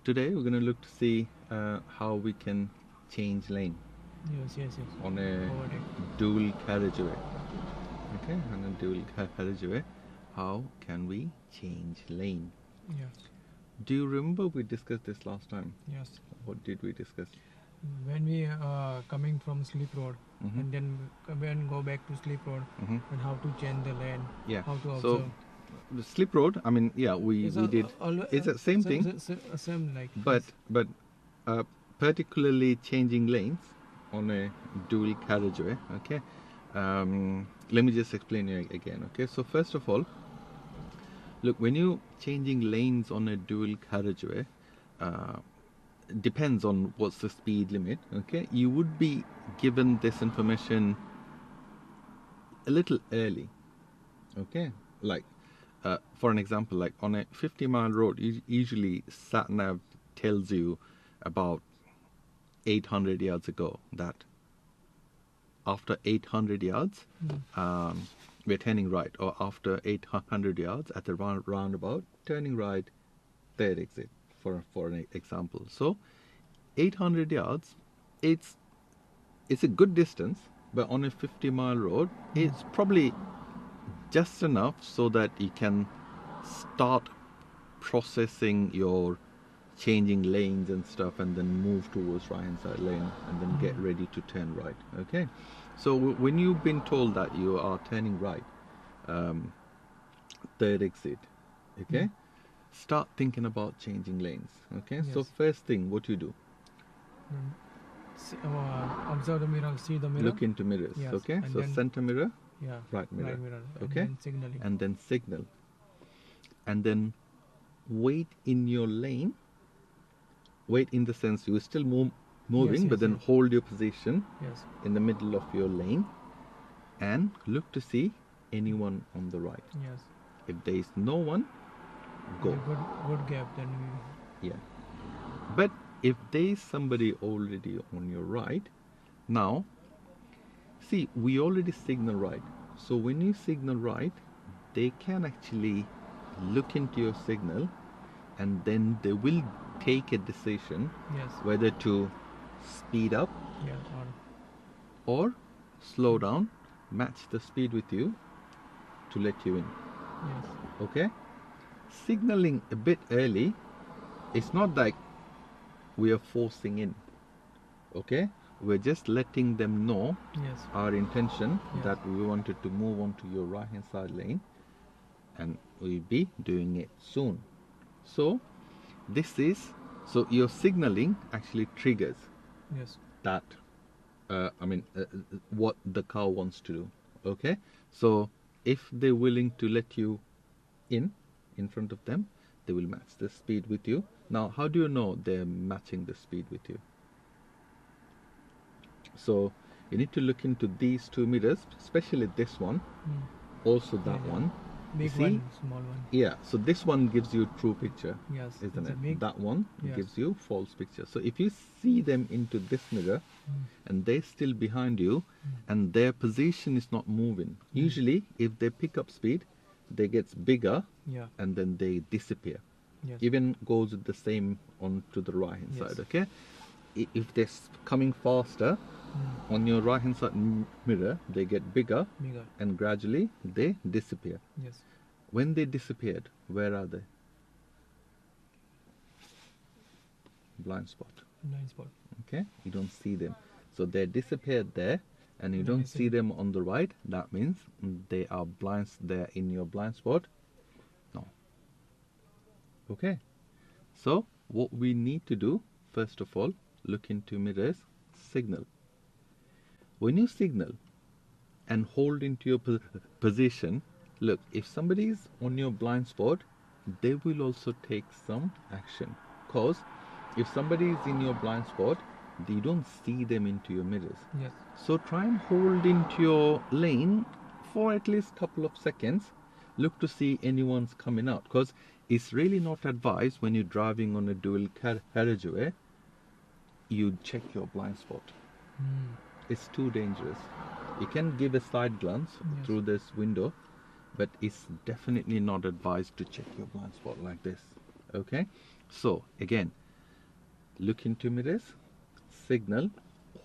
today we're going to look to see how we can change lane Yes. on a Overtake. dual carriageway. Okay, on a dual carriageway, how can we change lane? Yes. Do you remember we discussed this last time? Yes. What did we discuss? When we coming from Slip Road Mhm. and then when go back to Slip Road Mhm. and how to change the lane. Yeah. How to So observe. the slip road. I mean, yeah, we did. It's the same thing, Same like. but particularly changing lanes on a dual carriageway. Okay. Let me just explain you again. Okay. So first of all, look, when you changing lanes on a dual carriageway, depends on what's the speed limit. Okay, you would be given this information a little early. Okay, like for an example, like on a 50-mile road, usually sat nav tells you about 800 yards ago that after 800 yards we're turning right, or after 800 yards at the roundabout, turning right, third exit, for an example. So 800 yards, it's a good distance, but on a 50-mile road, it's probably just enough so that you can start processing your changing lanes and stuff, and then move towards right hand side lane, and then get ready to turn right. Okay, so when you've been told that you are turning right, third exit, okay, start thinking about changing lanes. Okay, so Yes. first thing, what you do, Observe the mirror, see the mirror. look into mirrors. Yes. Okay, And so then, center mirror, yeah, right mirror. Okay, And then signaling. and then signal, and then wait in your lane. Wait in the sense you are still moving, Yes, but then yes. hold your position Yes. in the middle of your lane, and look to see anyone on the right. Yes. If there is no one, go. Good gap. Then Yeah. But if there is somebody already on your right, now, see, we already signal right. So when you signal right, they can actually look into your signal, and then they will take a decision yes. whether to speed up Yeah. or slow down, match the speed with you to let you in. Yes. Okay? Signaling a bit early, it's not like we are forcing in. Okay? We're just letting them know Yes. our intention, Yes. that we wanted to move on to your right hand side lane, and we'll be doing it soon. So so your signaling actually triggers Yes. that what the car wants to do. Okay, so if they're willing to let you in front of them, they will match the speed with you. Now, how do you know they're matching the speed with you? So you need to look into these 2 mirrors, especially this one, also that Yeah. one. Big See? one, small one. Yeah, so this one gives you true picture, Yes. isn't it's a it? big. That one Yes. gives you false picture. So if you see them into this mirror and they're still behind you and their position is not moving, usually if they pick up speed, they gets bigger Yeah. and then they disappear. Yes. Even goes the same on to the right hand Yes. side. Okay, if they're coming faster on your right hand side mirror, they get bigger Bigger. and gradually they disappear. Yes. When they disappeared, where are they? Blind spot. Blind spot. Okay, you don't see them, so they disappeared there, and you Then don't I see see. them on the right. That means they are blind. They're in your blind spot. No. Okay, so what we need to do, first of all, look into mirrors, signal. When you signal and hold into your position, look, if somebody is on your blind spot, they will also take some action. Because if somebody is in your blind spot, you don't see them into your mirrors. Yes. So try and hold into your lane for at least a couple of seconds. Look to see anyone's coming out, because it's really not advised when you're driving on a dual carriageway, you check your blind spot. It's too dangerous. You can give a side glance Yes. through this window, but it's definitely not advised to check your blind spot like this. Okay, so again, look into mirrors, signal,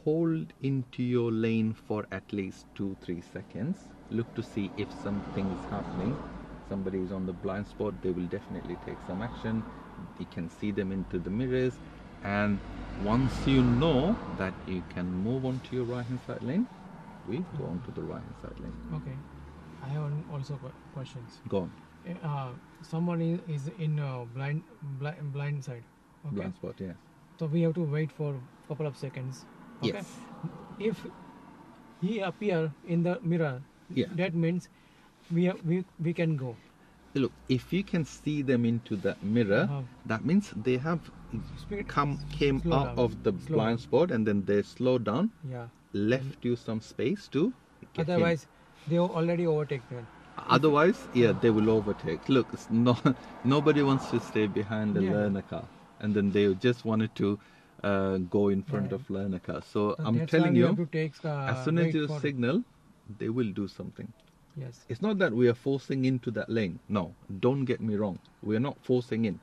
hold into your lane for at least 2-3 seconds, look to see if something is happening. Somebody is on the blind spot, they will definitely take some action. You can see them into the mirrors, and once you know that you can move on to your right hand side lane, we go on to the right hand side lane. Okay. I have also questions. Go on. Someone is in blind side. Okay. Blind spot, yes. So we have to wait for a couple of seconds. Okay. Yes. If he appear in the mirror, Yeah. that means we can go. Look, if you can see them into that mirror, that means they have came Slow out down. of the Slow blind down. spot, and then they slowed down, Yeah. left you some space to get in. Otherwise, they already overtaken. Otherwise, yeah, they will overtake. Look, it's nobody wants to stay behind a Yeah. learner car, and then they just wanted to go in front Yeah. of learner car. So So I'm that's telling why we you, have to take, as soon as wait you for- signal, they will do something. Yes. It's not that we are forcing into that lane. No, don't get me wrong. We are not forcing in.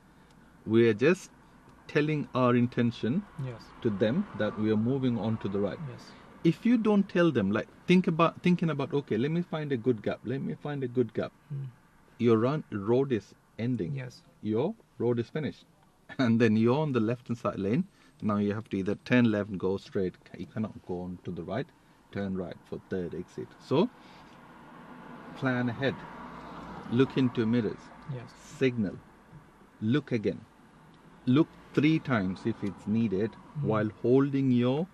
We are just telling our intention Yes. to them that we are moving on to the right. Yes. If you don't tell them, like thinking about, okay, let me find a good gap. Let me find a good gap. Mm. Your road is ending. Yes. Your road is finished, and then you're on the left hand side lane. Now you have to either turn left and go straight. You cannot go on to the right. Turn right for third exit. So plan ahead. Look into mirrors. Yes. Signal. Look again. Look 3 times if it's needed, while holding your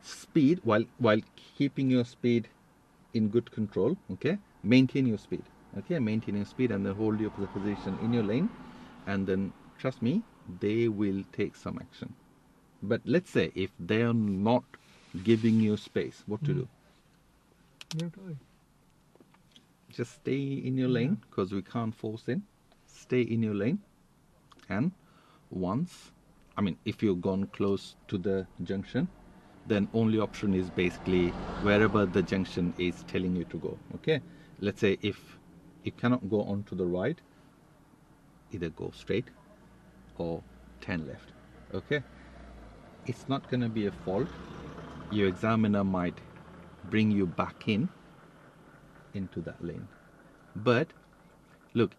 speed, while keeping your speed in good control. Okay, maintain your speed. Okay, maintain your speed, and then hold your position in your lane, and then trust me, they will take some action. But let's say if they are not giving you space, what to do? You have to wait. Just stay in your lane, because we can't force in. Stay in your lane, and if you've gone close to the junction, then only option is basically wherever the junction is telling you to go. Okay, let's say if you cannot go on to the right, either go straight or turn left. Okay, it's not going to be a fault. Your examiner might bring you back into that lane. But look,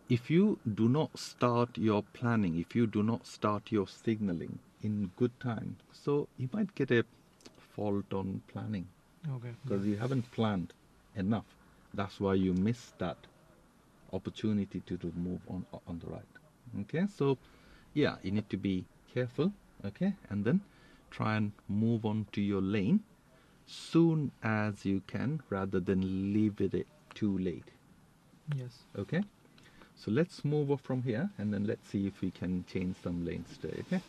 if you do not start your planning, if you do not start your signaling in good time, so you might get a fault on planning, Okay. because you haven't planned enough. That's why you miss that opportunity to move on the right. Okay, so yeah, you need to be careful. Okay, and then try and move on to your lane soon as you can, rather than leave it too late. Yes. Okay, so let's move off from here, and then let's see if we can change some lanes today. Okay,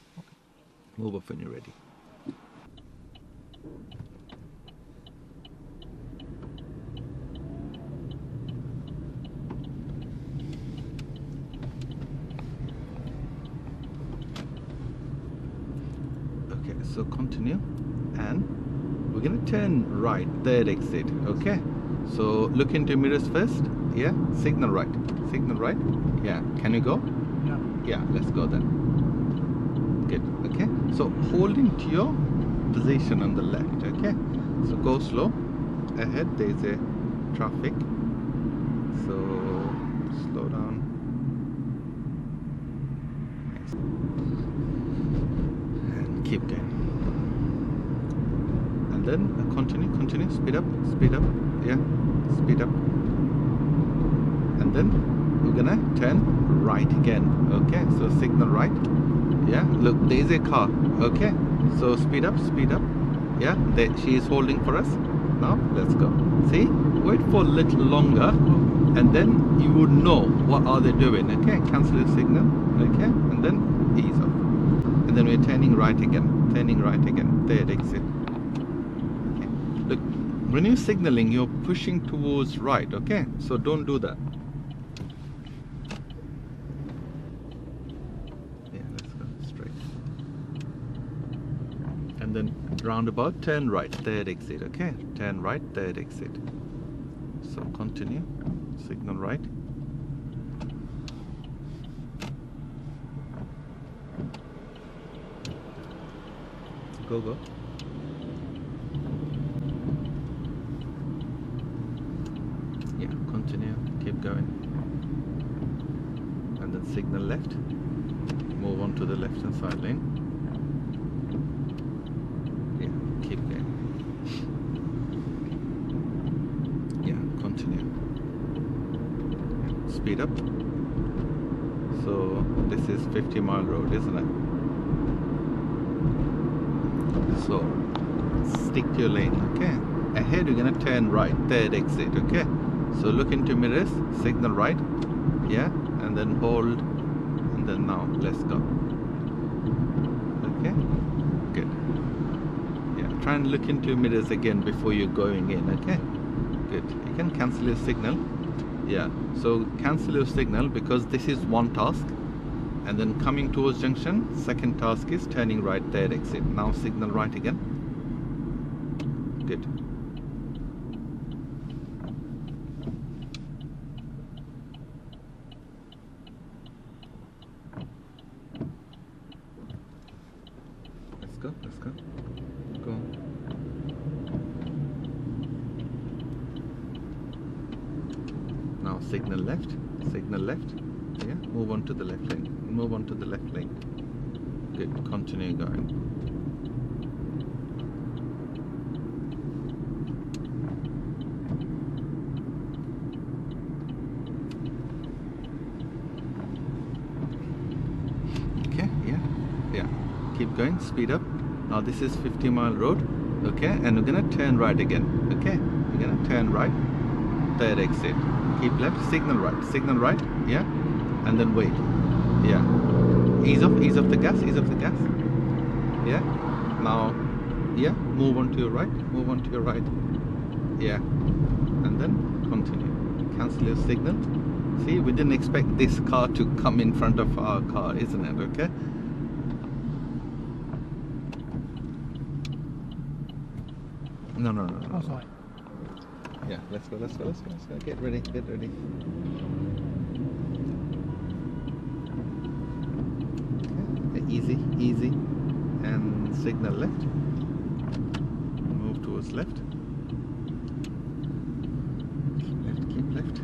move off when you're ready. Okay, so continue, and we're gonna turn right, third exit. Okay, so look into mirrors first. Yeah, signal right. Yeah, can you go? Yeah. Yeah, let's go then. Good. Okay, so hold into your position on the left. Okay, so go slow. Ahead there's a traffic, so slow down. And keep going. And then continue, speed up. Yeah, speed up. And then we're gonna turn right again. Okay, so signal right. Yeah, look, there's a car. Okay, so speed up. Yeah, she is holding for us. Now let's go. See, wait for a little longer, and then you would know what are they doing. Okay, cancel the signal. Okay, and then ease off, and then we're turning right again. Third exit. Okay, look, when you're signaling, you're pushing towards right. Okay, so don't do that. And then roundabout, turn right, third exit. Okay, turn right, third exit. So continue, signal right. Go. Yeah, continue, keep going. And then signal left. Move on to the left hand side lane. Yeah, keep going. Yeah, continue. Yeah, speed up. So this is 50-mile road, isn't it? So stick to your lane, okay? Ahead you're gonna turn right, third exit, okay? So look into mirrors, signal right, yeah, and then hold, and then now let's go. Okay, good. Yeah, try and look into mirrors again before you're going in, okay? Good. You can cancel your signal. Yeah, so cancel your signal because this is one task, and then coming towards junction, second task is turning right, third exit. Now signal right again. Good. Let's go. Go. Now signal left. Yeah, move on to the left lane. Good, continue going. Okay, yeah. Keep going, speed up. Now this is 50-mile road, okay? And we're gonna turn right again, okay? We're gonna turn right, third exit. Keep left, signal right, yeah? And then wait, yeah. Ease off the gas, yeah? Now, yeah, move on to your right, yeah. And then continue. Cancel your signal. See, we didn't expect this car to come in front of our car, isn't it, okay? No. Oh, sorry. Yeah, let's go. Get ready. Okay, easy. And signal left. Move towards left. Keep left.